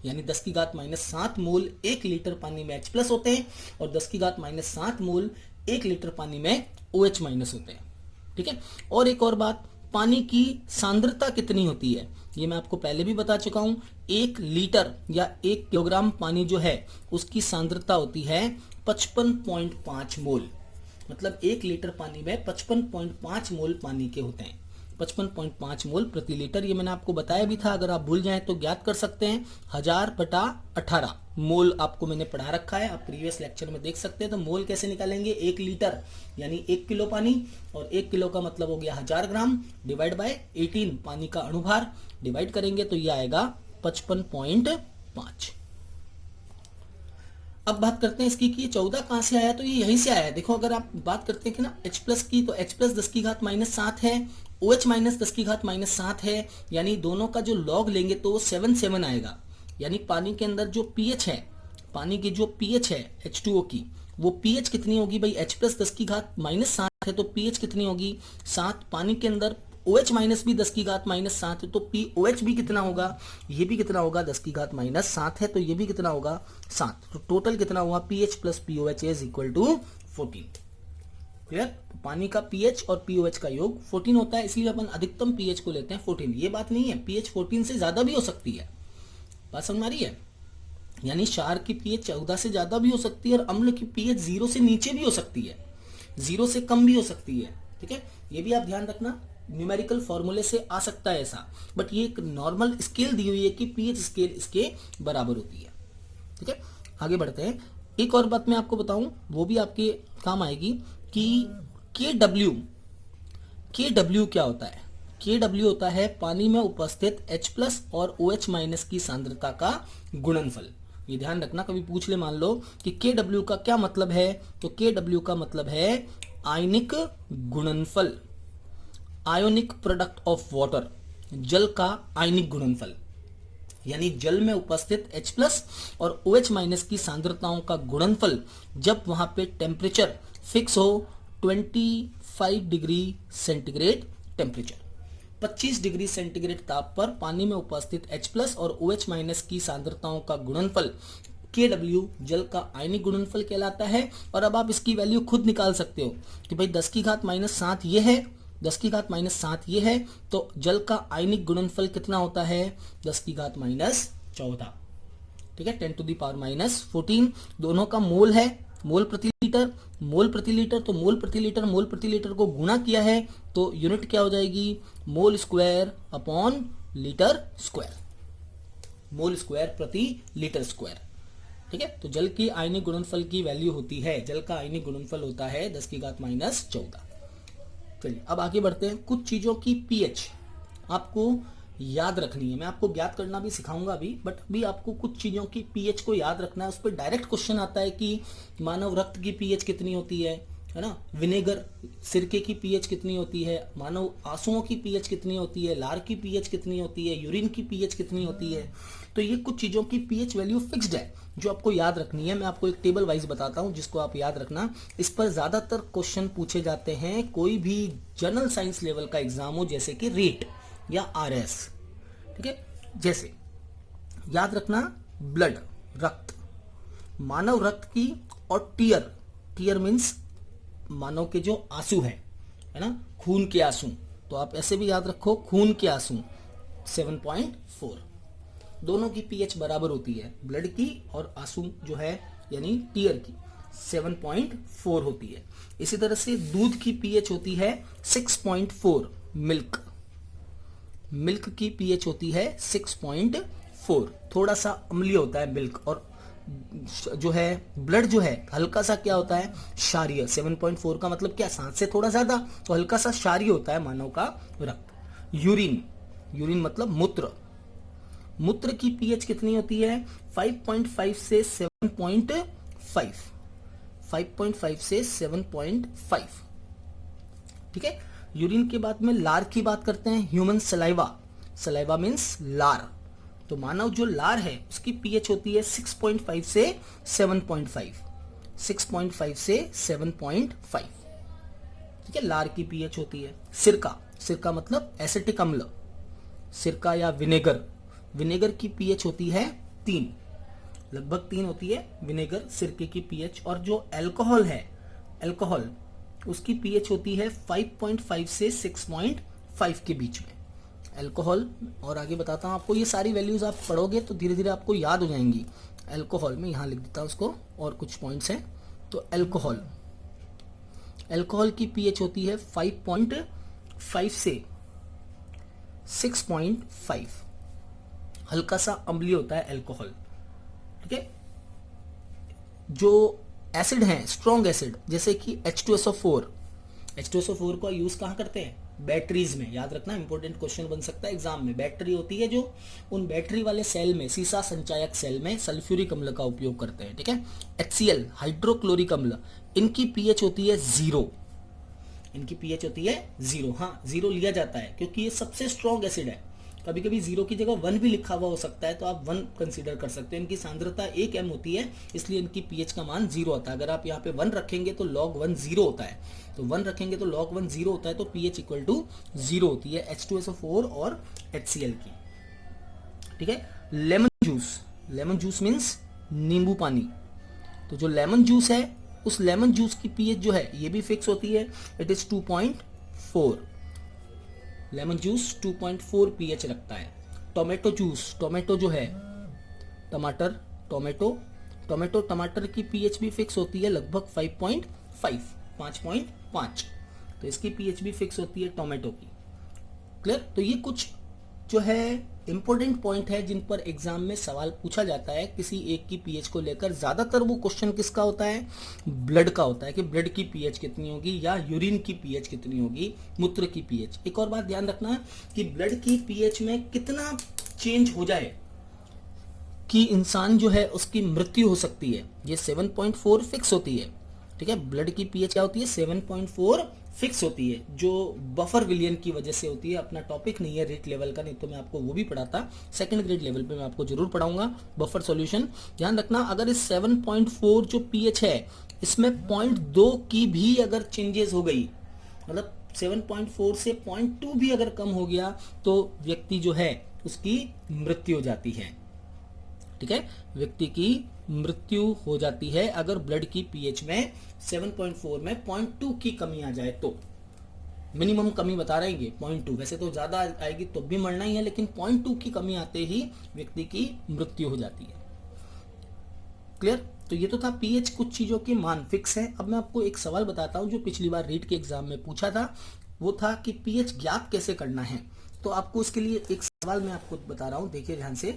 यानी 10⁻⁷ मोल 1 लीटर पानी में H+ होते हैं और 10⁻⁷ मोल 1 लीटर पानी में OH- होते हैं। ठीक है, और एक और बात, पानी की सांद्रता कितनी होती है ये मैं आपको पहले भी बता चुका हूं। 1 लीटर या 1 किलोग्राम पानी जो है उसकी सांद्रता होती है 55.5 मोल, मतलब 1 लीटर पानी में 55.5 मोल पानी के होते हैं। 55.5 मोल प्रति लीटर, ये मैंने आपको बताया भी था, अगर आप भूल जाएं तो ज्ञात कर सकते हैं। 1000/18 मोल आपको मैंने पढ़ा रखा है, आप प्रीवियस लेक्चर में देख सकते हैं। तो मोल कैसे निकालेंगे, 1 लीटर यानी 1 किलो पानी, और 1 किलो का मतलब हो गया 1000 ग्राम, डिवाइड बाय 18 पानी का अणुभार, डिवाइड करेंगे तो ये आएगा 55.5। अब बात करते हैं इसकी कि ये 14 कहां से आया, तो ये यहीं से आया है। देखो अगर आप बात करते हैं कि ना H प्लस की, तो H प्लस 10 की घात -7 है, OH माइनस 10 की घात -7 है, यानी दोनों का जो लॉग लेंगे तो 7 आएगा। यानी पानी के अंदर जो pH है, पानी की जो pH है H2O की, वो pH कितनी होगी भाई, H प्लस 10 की घात -7 है तो pH कितनी होगी 7। पानी के अंदर OH माइनस भी 10 की घात -7 है तो POH भी कितना होगा, ये भी कितना होगा 10 की घात -7 है तो ये भी कितना होगा 7। तो टोटल कितना हुआ, pH plus POH is equal to 14। Clear, तो पानी का pH और POH का योग 14 होता है, इसलिए अपन अधिकतम pH को लेते हैं 14। ये बात नहीं है, pH 14 से ज्यादा भी हो सकती है, बात समझ में आ रही है। यानी क्षार की pH 14 से ज्यादा भी हो सकती है और अम्ल की pH 0 से नीचे भी हो सकती है, 0 से कम भी हो सकती है। ठीक है, ये भी आप ध्यान रखना, न्यूमेरिकल फॉर्मूले से आ सकता है ऐसा, बट ये एक नॉर्मल स्केल दी हुई है कि pH स्केल इसके बराबर होती है। ठीक है, आगे बढ़ते हैं। एक और बात मैं आपको बताऊं, वो भी आपके काम आएगी कि KW क्या होता है। KW होता है पानी में उपस्थित H प्लस और OH माइनस की सांद्रता का गुणनफल। ये ध्यान रखना, कभी पूछ ले मान लो कि KW का क्या मतलब है, तो KW का मतलब है आयनिक गुणनफल, आयोनिक प्रोडक्ट ऑफ वाटर, जल का आयनिक गुणनफल, यानी जल में उपस्थित H प्लस और OH माइनस की सांद्रताओं का गुणनफल जब वहां पे टेम्परेचर फिक्स हो 25 degree centigrade temperature, 25 degree centigrade ताप पर पानी में उपस्थित H प्लस और OH माइनस की सांद्रताओं का गुणनफल KW जल का आयनिक गुणनफल कहलाता है। और अब आप इसकी वैल्यू खुद निकाल सकते हो कि भाई 10 की घात -7 ये है, 10 की घात -7 ये है, तो जल का आयनिक गुणनफल कितना होता है 10 की घात -14। ठीक है, 10 टू द पावर -14। दोनों का मोल है, मोल प्रति लीटर, मोल प्रति लीटर, तो मोल प्रति लीटर मोल प्रति लीटर को गुणा किया है तो यूनिट क्या हो जाएगी, mole square upon litre square, mole square प्रति लीटर स्क्वायर। ठीक है, तो जल की आयनिक गुणनफल की वैल्यू होती है, जल का आयनिक गुणनफल होता है 10 की घात -14। चलिए अब आगे बढ़ते हैं। कुछ चीजों की pH आपको याद रखनी है, मैं आपको ज्ञात करना भी सिखाऊंगा अभी, बट अभी आपको कुछ चीजों की pH को याद रखना है। उस पर डायरेक्ट क्वेश्चन आता है कि मानव रक्त की pH कितनी होती है ना, विनेगर सिरके की pH कितनी होती है, मानव आंसुओं की pH कितनी होती है, लार की pH कितनी होती है, यूरिन की pH कितनी होती है। तो ये कुछ चीजों की pH वैल्यू फिक्स्ड है जो आपको याद रखनी है। मैं आपको एक टेबल वाइज बताता हूं जिसको आप याद रखना। इस पर ज्यादातर क्वेश्चन पूछे जाते हैं कोई भी जनरल साइंस लेवल का एग्जाम हो, जैसे कि रेट या RS। ठीक है, जैसे याद रखना ब्लड रक्त, मानव रक्त की, और टीयर मीन्स मानव के जो आंसू है ना, खून के आंसू, तो आप ऐसे भी याद रखो खून के आंसू 7.4। दोनों की pH बराबर होती है, ब्लड की और आंसू जो है यानी टीयर की 7.4 होती है। इसी तरह से दूध की pH होती है 6.4, मिल्क की pH होती है 6.4, थोड़ा सा अम्लीय होता है मिल्क, और जो है ब्लड जो है हल्का सा क्या होता है क्षारीय। 7.4 का मतलब क्या, 7 से थोड़ा ज्यादा, तो हल्का सा क्षारीय होता है मानव का रक्त। यूरिन मतलब मूत्र की pH कितनी होती है 5.5 से 7.5, 5.5 से 7.5। ठीक है, यूरिन के बाद में लार की बात करते हैं, ह्यूमन सलाइवा मीन्स लार। तो मानव जो लार है उसकी pH होती है 6.5 से 7.5, 6.5 से 7.5। ठीक है, लार की pH होती है। सिरका मतलब एसिटिक अम्ल, सिरका या विनेगर की pH होती है 3, लगभग 3 होती है विनेगर सिरके की pH। और जो अल्कोहल है, उसकी pH होती है 5.5 से 6.5 के बीच में अल्कोहल। और आगे बताता हूं आपको, ये सारी वैल्यूज आप पढ़ोगे तो धीरे धीरे आपको याद हो जाएंगी। अल्कोहल में यहां लिख देता हूं उसको, और कुछ पॉइंट्स हैं तो अल्कोहल की पीएच होती है 5.5 से 6.5। हल्का सा अम्लीय होता है अल्कोहल। ठीक है, जो एसिड हैं स्ट्रॉन्ग एसिड जैसे कि H2SO4 का यूज कहाँ करते हैं? बैटरीज में। याद रखना, इंपॉर्टेंट क्वेश्चन बन सकता है एग्जाम में। बैटरी होती है जो, उन बैटरी वाले सेल में, सीसा संचायक सेल में सल्फ्यूरिक अम्ल का उपयोग करते हैं। ठीक है, HCl हाइड्रोक्लोरिक अम्ल, इनकी पीएच होती है 0। इनकी पीएच होती है 0। हाँ, 0 लिया जाता है क्योंकि ये सबसे स्ट्रॉन्ग एसिड है। कभी कभी 0 की जगह 1 भी लिखा हुआ हो सकता है, तो आप 1 कंसीडर कर सकते हैं। इनकी सांद्रता 1 m होती है, इसलिए इनकी पीएच का मान 0 होता है। अगर आप यहाँ पे 1 रखेंगे तो log 1 0 होता है, तो 1 रखेंगे तो log 1 0 होता है, तो पीएच इक्वल टू 0 होती है H2SO4 और HCl की। ठीक है, लेमन जूस मीन्स नींबू पानी। तो जो लेमन जूस है, उस लेमन जूस की पीएच जो है ये भी फिक्स होती है, it is 2.4। Lemon juice 2.4 pH रखता है। टोमेटो जूस, टोमेटो जो है टमाटर की पीएच भी फिक्स होती है लगभग 5.5। तो इसकी पीएच भी फिक्स होती है टोमेटो की। क्लियर? तो ये कुछ जो है इंपॉर्टेंट पॉइंट है जिन पर एग्जाम में सवाल पूछा जाता है किसी एक की पीएच को लेकर। ज्यादातर वो क्वेश्चन किसका होता है? ब्लड का होता है कि ब्लड की पीएच कितनी होगी या यूरिन की पीएच कितनी होगी, मूत्र की पीएच। एक और बात ध्यान रखना कि ब्लड की पीएच में कितना चेंज हो जाए कि इंसान जो है उसकी मृत्यु हो सकती है, ये 7.4 फिक्स होती है। ठीक है, ब्लड की पीएच क्या होती है? 7.4 फिक्स होती है, जो बफर विलियन की वजह से होती है। अपना टॉपिक नहीं है रेट लेवल का, नहीं तो मैं आपको वो भी पढ़ाता। सेकंड ग्रेड लेवल पे मैं आपको जरूर पढ़ाऊंगा बफर सॉल्यूशन। ध्यान रखना, अगर इस 7.4 जो पीएच है इसमें 0.2 की भी अगर चेंजेस हो गई, मतलब 7.4 से 0.2 भी अगर कम हो गया, तो व्यक्ति जो है उसकी मृत्यु हो जाती है। ठीक है, व्यक्ति की मृत्यु हो जाती है अगर ब्लड की पीएच में 7.4 में 0.2 की कमी आ जाए तो। मिनिमम कमी बता रहे हैं 0.2, वैसे तो ज्यादा आएगी तो भी मरना ही है, लेकिन 0.2 की कमी आते ही व्यक्ति की मृत्यु हो जाती है। क्लियर? तो ये तो था पीएच, कुछ चीजों के मान फिक्स है। अब मैं आपको एक सवाल बताता हूं जो पिछली बार रीट के एग्जाम में पूछा था, वो था कि पीएच ज्ञात कैसे करना है। तो आपको इसके लिए एक सवाल मैं आपको बता रहा हूं, देखिए ध्यान से।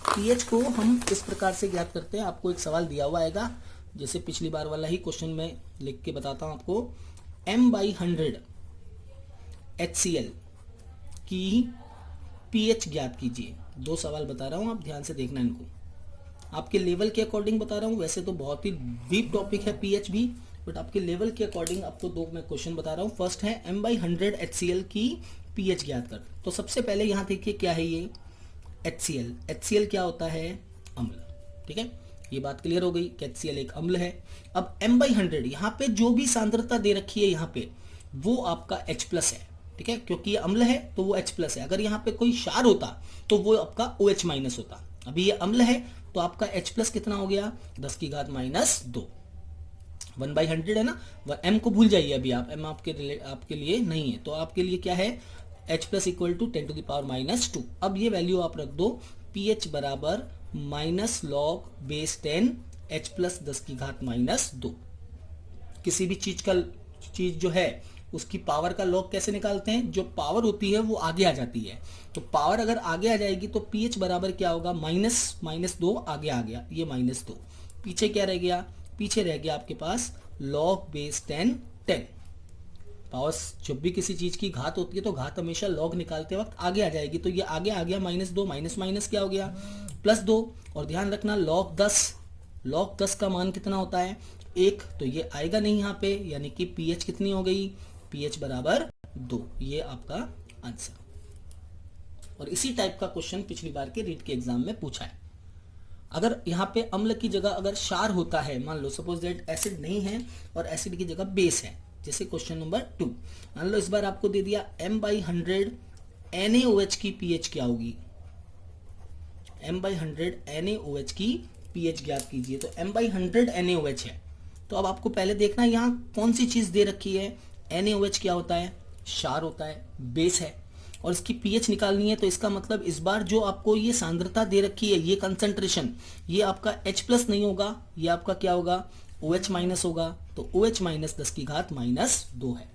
पीएच को हम इस प्रकार से ज्ञात करते हैं। आपको एक सवाल दिया हुआ आएगा, जैसे पिछली बार वाला ही क्वेश्चन में लिख के बताता हूं आपको। m/100 HCl की पीएच ज्ञात कीजिए। 2 सवाल बता रहा हूं, आप ध्यान से देखना इनको। आपके लेवल के अकॉर्डिंग बता रहा हूं, वैसे तो बहुत ही डीप टॉपिक है पीएच भी, बट आपके लेवल के अकॉर्डिंग आपको 2 मैं क्वेश्चन बता रहा हूं। फर्स्ट है m/100 HCl की पीएच ज्ञात कर। तो सबसे पहले यहां देखिए क्या है ये HCl क्या होता है? अम्ल। ठीक है, ये बात क्लियर हो गई कि HCl एक अम्ल है। अब m/100 यहाँ पे जो भी सांद्रता दे रखी है यहाँ पे, वो आपका H+ है। ठीक है, क्योंकि ये अम्ल है तो वो H+ है। अगर यहाँ पे कोई क्षार होता तो वो आपका OH- होता। अभी ये अम्ल है तो आपका H+ कितना हो गया? 10⁻²। 1/100 है ना, m को भूल जाइए, अभी आप m आपके लिए नहीं है, तो आपके लिए क्या है? H+ equal to 10⁻²। अब ये वैल्यू आप रख दो, pH बराबर -log⁻10 H+ 10⁻²। किसी भी चीज जो है उसकी पावर का लॉग कैसे निकालते हैं? जो पावर होती है वो आगे आ जाती है। तो पावर अगर आगे आ जाएगी तो pH बराबर क्या होगा? -2 आगे आ गया, ये -2। पीछे क्या रह गया? पीछे रह गया आपके पास log⁻10 10। पावर, जब भी किसी चीज की घात होती है तो घात हमेशा लॉग निकालते वक्त आगे आ जाएगी। तो ये आगे आ गया -2, माइनस क्या हो गया? +2। और ध्यान रखना log 10 का मान कितना होता है? 1। तो ये आएगा नहीं यहाँ पे, यानी कि pH कितनी हो गई? pH बराबर 2। ये आपका आंसर। और इसी टाइप का क्वेश्चन पिछली बार के रीट के एग्जाम में पूछा है। अगर यहाँ पे अम्ल की जगह अगर क्षार होता है, मान लो सपोज दैट एसिड नहीं है और एसिड की जगह बेस है, जैसे क्वेश्चन नंबर 2। मान लो इस बार आपको दे दिया m/100 NaOH की पीएच क्या होगी? m/100 NaOH की पीएच ज्ञात कीजिए। तो m/100 NaOH है, तो अब आपको पहले देखना है यहाँ कौन सी चीज दे रखी है। NaOH क्या होता है? क्षार होता है, बेस है। और इसकी पीएच निकालनी है, तो इसका मतलब इस बार जो आपको ये सांद्रता दे रखी है, ये कंसंट्रेशन, ये आपका H प्लस नहीं होगा, ये आपका क्या होगा, OH माइनस होगा। तो OH माइनस 10 की घात माइनस 2 है।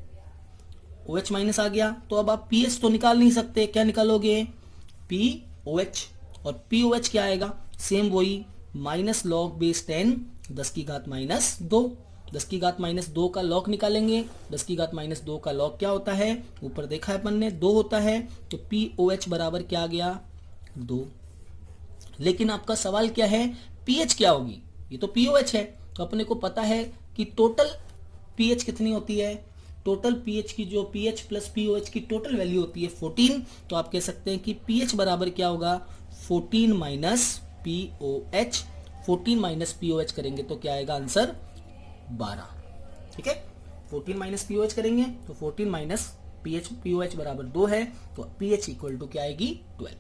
OH माइनस आ गया, तो अब आप pH तो निकाल नहीं सकते, क्या निकालोगे, POH, और POH क्या आएगा, सेम वही माइनस लॉग बेस 10 10 की घात माइनस 2। 10 की घात माइनस 2 का लॉग निकालेंगे। 10 की घात माइनस 2 का लॉग क्या होता है, ऊपर देखा है अपन ने, 2 होता है। तो POH बराबर क्या आ गया, 2। लेकिन आपका सवाल क्या है, पीएच क्या होगी, ये तो POH है, तो अपने को पता है कि टोटल पीएच कितनी होती है, टोटल पीएच की जो पीएच प्लस POH की टोटल वैल्यू होती है 14। तो आप कह सकते हैं कि पीएच बराबर क्या होगा, 14 माइनस POH। 14 माइनस POH करेंगे तो क्या आएगा आंसर, 12। ठीक है, 14 माइनस POH करेंगे तो 14 माइनस POH बराबर 2 है, तो pH इक्वल टू क्या आएगी, 12।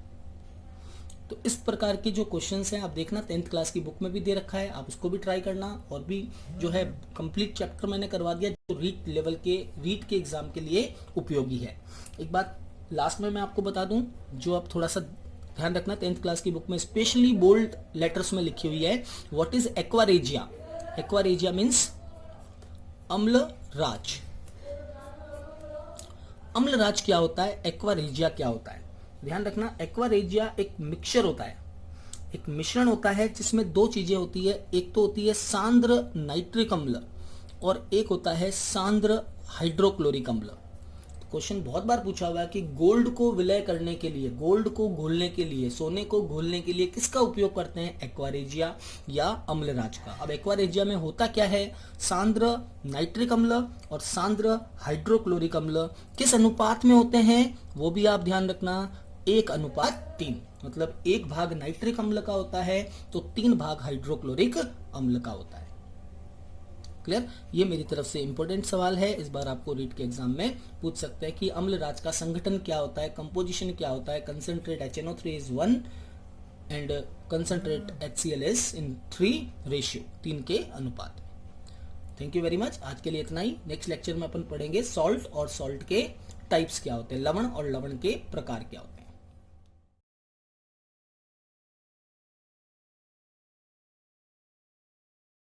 तो इस प्रकार के जो क्वेश्चंस हैं आप देखना 10th क्लास की बुक में भी दे रखा है, आप उसको भी ट्राई करना। और भी जो है कंप्लीट चैप्टर मैंने करवा दिया जो रीट लेवल के रीट के एग्जाम के लिए उपयोगी है। एक बात लास्ट में मैं आपको बता दूं, जो आप थोड़ा सा ध्यान रखना, 10th क्लास की बुक में स्पेशली बोल्ड लेटर्स में लिखी हुई है, what is aqua regia. Aqua regia means अम्ल राज। अम्ल राज क्या होता है, एक्वारेजिया क्या होता है, ध्यान रखना। एक्वारेजिया एक मिक्सचर होता है, एक मिश्रण होता है जिसमें दो चीजें होती है, एक तो होती है सांद्र नाइट्रिक अम्ल और एक होता है सांद्र हाइड्रोक्लोरिक अम्ल। क्वेश्चन बहुत बार पूछा हुआ है कि गोल्ड को विलय करने के लिए, गोल्ड को घोलने के लिए, सोने को घोलने के लिए किसका उपयोग करते हैं, एक्वारेजिया या अम्लराज का। अब एक्वारेजिया में होता क्या है, सांद्र नाइट्रिक अम्ल और सांद्र हाइड्रोक्लोरिक अम्ल किस अनुपात में होते हैं, वो भी आप ध्यान रखना, 1:3। मतलब 1 भाग नाइट्रिक अम्ल का होता है तो 3 भाग हाइड्रोक्लोरिक अम्ल का होता है। क्लियर, ये मेरी तरफ से इंपॉर्टेंट सवाल है, इस बार आपको रीट के एग्जाम में पूछ सकते हैं कि अम्लराज का संगठन क्या होता है, कंपोजिशन क्या होता है, concentrate HNO3 is 1 and concentrate HCl is in 3 ratio, 3 के अनुपात। थैंक यू वेरी मच, आज के लिए इतना ही। नेक्स्ट लेक्चर में अपन पढ़ेंगे सॉल्ट और सॉल्ट के टाइप्स क्या होते हैं, लवण और लवण के प्रकार क्या होते हैं।